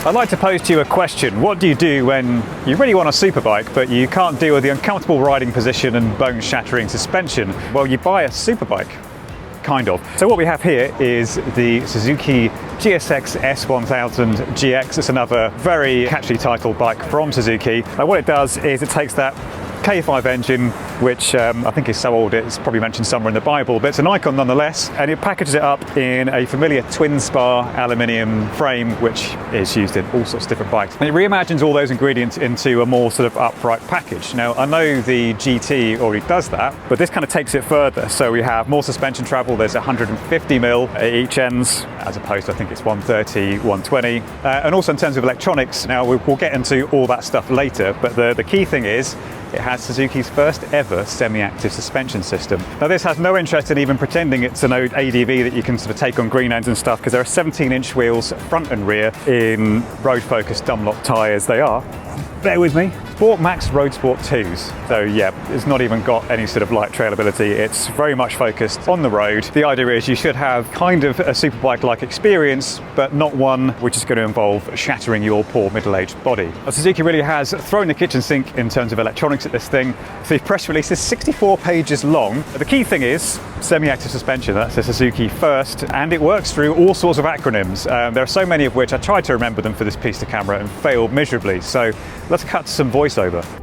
I'd like to pose to you a question. What do you do when you really want a superbike, but you can't deal with the uncomfortable riding position and bone-shattering suspension? Well, you buy a superbike. Kind of. So what we have here is the Suzuki GSX-S1000 GX. It's another very catchy title bike from Suzuki. What it does is it takes that K5 engine, which I think is so old it's probably mentioned somewhere in the Bible, but it's an icon nonetheless, and it packages it up in a familiar twin spar aluminium frame, which is used in all sorts of different bikes. And it reimagines all those ingredients into a more sort of upright package. Now, I know the GT already does that, but this kind of takes it further. So we have more suspension travel. There's 150mm at each ends, as opposed to, I think it's 130, 120. And also in terms of electronics, now we'll get into all that stuff later, but the key thing is, it has Suzuki's first ever semi-active suspension system. Now this has no interest in even pretending it's an old ADV that you can sort of take on green ends and stuff, because there are 17-inch wheels front and rear in road-focused Dunlop tyres. They are, bear with me, Sport Max Road Sport 2s. So yeah, it's not even got any sort of light trailability. It's very much focused on the road. The idea is you should have kind of a superbike-like experience, but not one which is going to involve shattering your poor middle-aged body. Suzuki really has thrown the kitchen sink in terms of electronics at this thing. The press release is 64 pages long. The key thing is semi-active suspension. That's a Suzuki first, and it works through all sorts of acronyms. There are so many of which I tried to remember them for this piece to camera and failed miserably. So let's cut to some voiceover.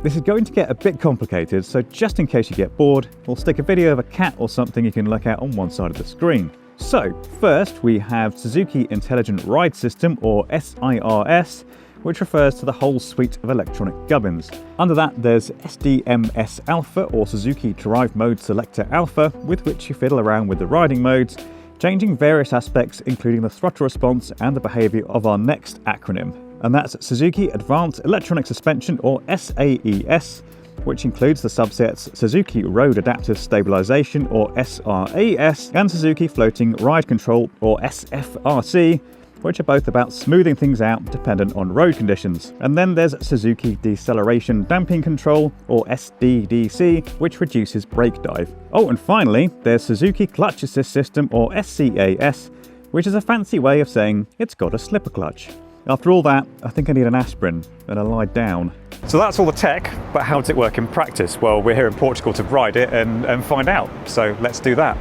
This is going to get a bit complicated, so just in case you get bored, we'll stick a video of a cat or something you can look at on one side of the screen. So first we have Suzuki Intelligent Ride System, or SIRS, which refers to the whole suite of electronic gubbins. Under that there's SDMS Alpha, or Suzuki Drive Mode Selector Alpha, with which you fiddle around with the riding modes, changing various aspects including the throttle response and the behaviour of our next acronym. And that's Suzuki Advanced Electronic Suspension, or SAES, which includes the subsets Suzuki Road Adaptive Stabilization, or SRAS, and Suzuki Floating Ride Control, or SFRC, which are both about smoothing things out dependent on road conditions. And then there's Suzuki Deceleration Damping Control, or SDDC, which reduces brake dive. Oh, and finally, there's Suzuki Clutch Assist System, or SCAS, which is a fancy way of saying it's got a slipper clutch. After all that, I think I need an aspirin and a lie down. So that's all the tech, but how does it work in practice? Well, we're here in Portugal to ride it and find out. So let's do that.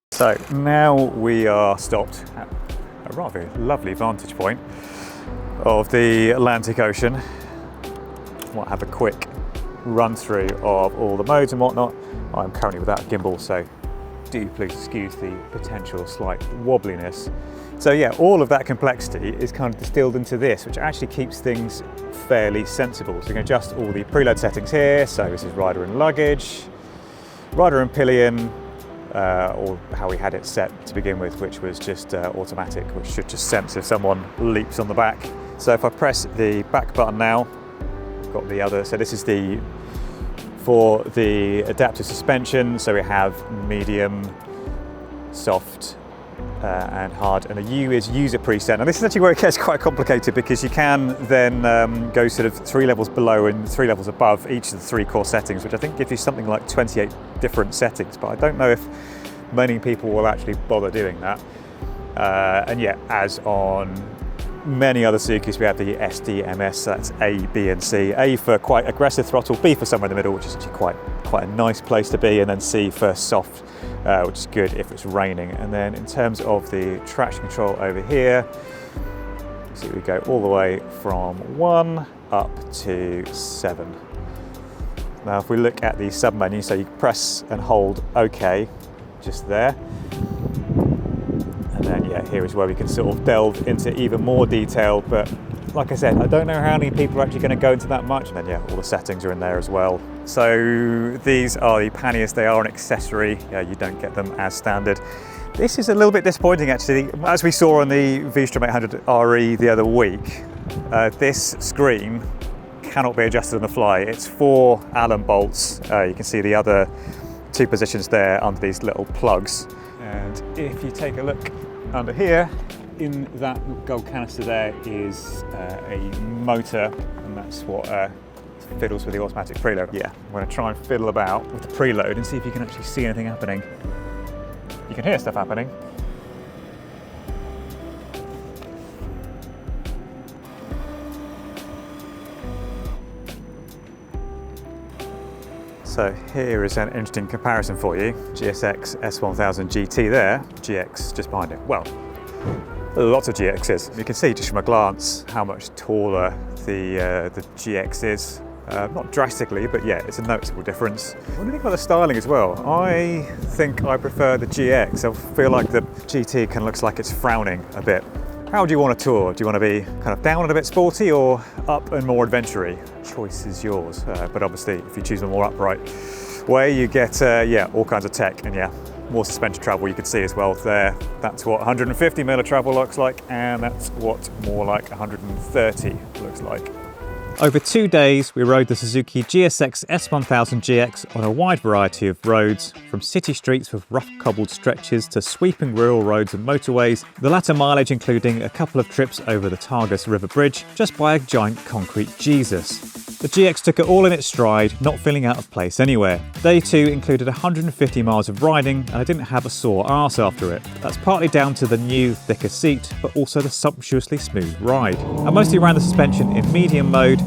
So now we are stopped at a rather lovely vantage point of the Atlantic Ocean. We'll have a quick run through of all the modes and whatnot. I'm currently without a gimbal, so do please excuse the potential slight wobbliness. So yeah, all of that complexity is kind of distilled into this, which actually keeps things fairly sensible. So you can adjust all the preload settings here. So this is rider and luggage, rider and pillion, or how we had it set to begin with, which was just automatic, which should just sense if someone leaps on the back. So if I press the back button now, got the other, so this is for the adaptive suspension. So we have medium, soft, and hard, and the U is user preset. Now this is actually where it gets quite complicated, because you can then go sort of 3 levels below and 3 levels above each of the 3 core settings, which I think gives you something like 28 different settings, but I don't know if many people will actually bother doing that. And yeah, as on many other Suzukis, we have the SDMS, that's A, B and C. A for quite aggressive throttle, B for somewhere in the middle, which is actually quite a nice place to be, and then C for soft, which is good if it's raining. And then in terms of the traction control over here, see we go all the way from 1 up to 7. Now if we look at the sub-menu, so you press and hold OK, just there. And then yeah, here is where we can sort of delve into even more detail, but like I said, I don't know how many people are actually going to go into that much. And then yeah, all the settings are in there as well. So these are the panniers. They are an accessory. Yeah, you don't get them as standard. This is a little bit disappointing actually. As we saw on the V-Strom 800 RE the other week, this screen cannot be adjusted on the fly. It's 4 Allen bolts. You can see the other 2 positions there under these little plugs. And if you take a look under here, in that gold canister there is a motor, and that's what Fiddles with the automatic preload. Yeah, I'm going to try and fiddle about with the preload and see if you can actually see anything happening. You can hear stuff happening. So here is an interesting comparison for you. GSX-S1000 GT there, GX just behind it. Well, lots of GXs. You can see just from a glance how much taller the GX is. Not drastically, but yeah, it's a noticeable difference. What do you think about the styling as well? I think I prefer the GX. I feel like the GT kind of looks like it's frowning a bit. How do you want to tour? Do you want to be kind of down and a bit sporty or up and more adventure-y? Choice is yours, but obviously if you choose the more upright way, you get yeah, all kinds of tech and yeah, more suspension travel. You can see as well there, that's what 150 mm of travel looks like, and that's what more like 130 looks like. Over 2 days, we rode the Suzuki GSX-S1000 GX on a wide variety of roads, from city streets with rough cobbled stretches to sweeping rural roads and motorways, the latter mileage including a couple of trips over the Tagus River Bridge just by a giant concrete Jesus. The GX took it all in its stride, not feeling out of place anywhere. Day 2 included 150 miles of riding and I didn't have a sore arse after it. That's partly down to the new, thicker seat, but also the sumptuously smooth ride. I mostly ran the suspension in medium mode,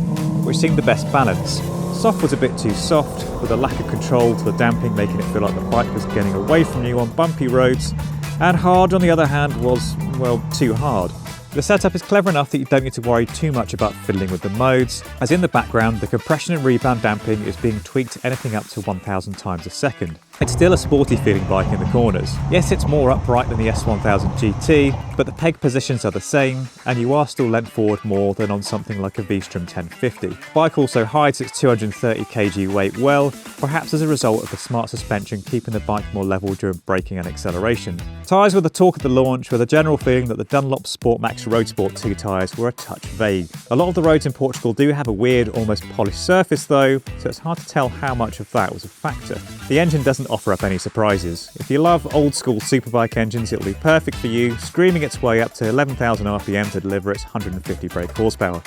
which seemed the best balance. Soft was a bit too soft, with a lack of control to the damping making it feel like the bike was getting away from you on bumpy roads, and hard on the other hand was, well, too hard. The setup is clever enough that you don't need to worry too much about fiddling with the modes, as in the background the compression and rebound damping is being tweaked anything up to 1000 times a second. It's still a sporty feeling bike in the corners. Yes, it's more upright than the S1000 GT, but the peg positions are the same, and you are still leant forward more than on something like a Visordown 1050. The bike also hides its 230 kg weight well, perhaps as a result of the smart suspension keeping the bike more level during braking and acceleration. Tyres were the talk at the launch, with a general feeling that the Dunlop Sport Max Road Sport 2 tyres were a touch vague. A lot of the roads in Portugal do have a weird, almost polished surface though, so it's hard to tell how much of that was a factor. The engine doesn't offer up any surprises. If you love old school superbike engines, it'll be perfect for you, screaming its way up to 11,000 RPM to deliver its 150 brake horsepower.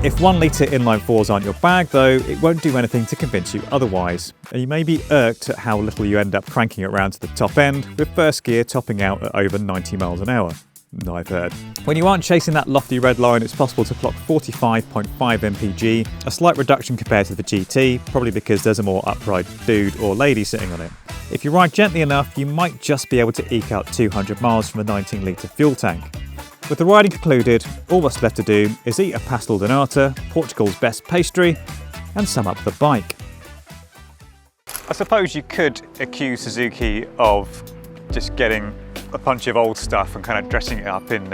If 1 litre inline 4s aren't your bag though, it won't do anything to convince you otherwise. And you may be irked at how little you end up cranking it around to the top end, with first gear topping out at over 90 miles an hour. I've heard. When you aren't chasing that lofty red line, it's possible to clock 45.5 mpg, a slight reduction compared to the GT, probably because there's a more upright dude or lady sitting on it. If you ride gently enough, you might just be able to eke out 200 miles from a 19 litre fuel tank. With the riding concluded, all that's left to do is eat a pastel de nata, Portugal's best pastry, and sum up the bike. I suppose you could accuse Suzuki of just getting a bunch of old stuff and kind of dressing it up in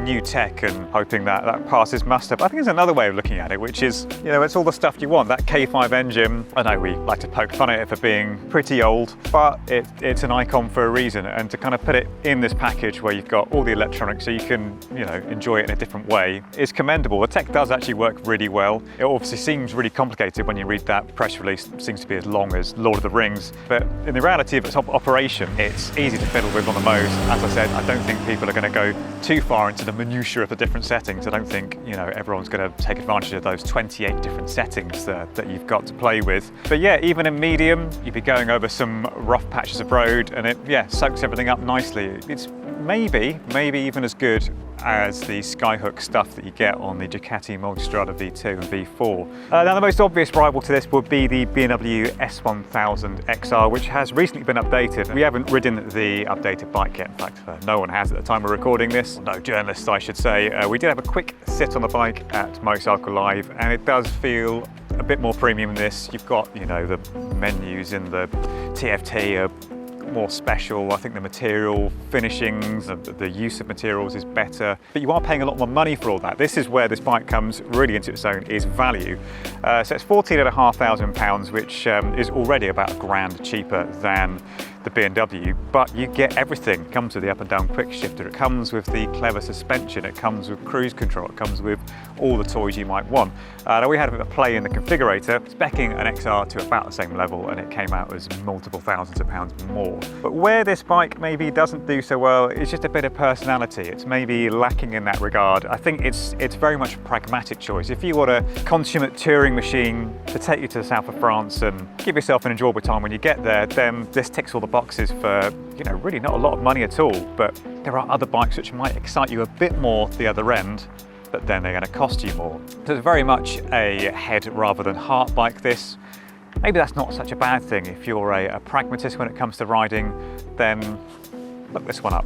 new tech and hoping that that passes muster. But I think there's another way of looking at it, which is, you know, it's all the stuff you want. That K5 engine, I know we like to poke fun at it for being pretty old, but it's an icon for a reason. And to kind of put it in this package where you've got all the electronics so you can, you know, enjoy it in a different way is commendable. The tech does actually work really well. It obviously seems really complicated when you read that press release. It seems to be as long as Lord of the Rings, but in the reality of its operation, it's easy to fiddle with on the modes. As I said, I don't think people are going to go too far into the minutiae of the different settings. I don't think, you know, everyone's going to take advantage of those 28 different settings that you've got to play with. But yeah, even in medium, you'd be going over some rough patches of road and it, yeah, soaks everything up nicely. It's maybe even as good as the skyhook stuff that you get on the Ducati Multistrada V2 and V4. Now the most obvious rival to this would be the BMW S1000 XR, which has recently been updated. We haven't ridden the updated bike yet, in fact no one has at the time of recording this, no journalists I should say. We did have a quick sit on the bike at Motorcycle Live and it does feel a bit more premium than this. You've got, you know, the menus in the TFT are more special. I think the material finishings, the use of materials is better, but you are paying a lot more money for all that. This is where this bike comes really into its own, is value. So it's £14,500, which is already about £1,000 cheaper than the BMW, but you get everything. It comes with the up and down quick shifter, it comes with the clever suspension, it comes with cruise control, it comes with all the toys you might want. Now we had a bit of a play in the configurator, speccing an XR to about the same level, and it came out as multiple thousands of pounds more. more. But where this bike maybe doesn't do so well is just a bit of personality. It's maybe lacking in that regard. I think it's very much a pragmatic choice. If you want a consummate touring machine to take you to the south of France and give yourself an enjoyable time when you get there, then this ticks all the boxes for, you know, really not a lot of money at all. But there are other bikes which might excite you a bit more at the other end, but then they're going to cost you more. So it's very much a head rather than heart bike, this. Maybe that's not such a bad thing. If you're a pragmatist when it comes to riding, then look this one up.